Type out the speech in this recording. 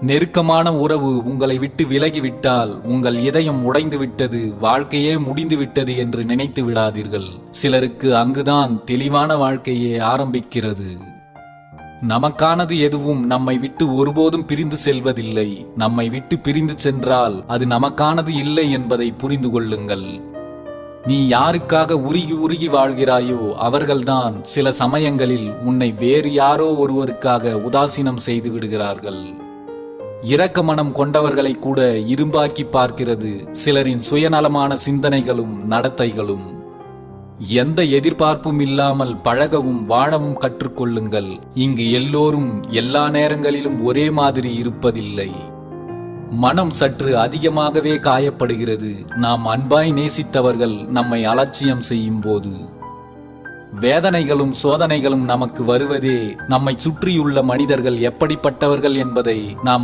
நெருக்கமான உறவு உங்களை விட்டு விலகிவிட்டால் உங்கள் இதயம் உடைந்து விட்டது, வாழ்க்கையே முடிந்து விட்டது என்று நினைத்து விடாதீர்கள். சிலருக்கு அங்குதான் தெளிவான வாழ்க்கையே ஆரம்பிக்கிறது. நமக்கானது எதுவும் நம்மை விட்டு ஒருபோதும் பிரிந்து செல்வதில்லை. நம்மை விட்டு பிரிந்து சென்றால் அது நமக்கானது இல்லை என்பதை புரிந்து கொள்ளுங்கள். நீ யாருக்காக உருகி உருகி வாழ்கிறாயோ அவர்கள்தான் சில சமயங்களில் உன்னை வேறு யாரோ ஒருவருக்காக உதாசீனம் செய்து விடுகிறார்கள். இரக்க மனம் கொண்டவர்களை கூட இரும்பாக்கி பார்க்கிறது சிலரின் சுயநலமான சிந்தனைகளும் நடத்தைகளும். எந்த எதிர்பார்ப்பும் இல்லாமல் பழகவும் வாழவும் கற்றுக்கொள்ளுங்கள். இங்கு எல்லோரும் எல்லா நேரங்களிலும் ஒரே மாதிரி இருப்பதில்லை. மனம் சற்று அதிகமாகவே காயப்படுகிறது நாம் அன்பாய் நேசித்தவர்கள் நம்மை அலட்சியம் செய்யும் போது. வேதனைகளும் சோதனைகளும் நமக்கு வருவதே நம்மை சுற்றியுள்ள மனிதர்கள் எப்படிப்பட்டவர்கள் என்பதை நாம்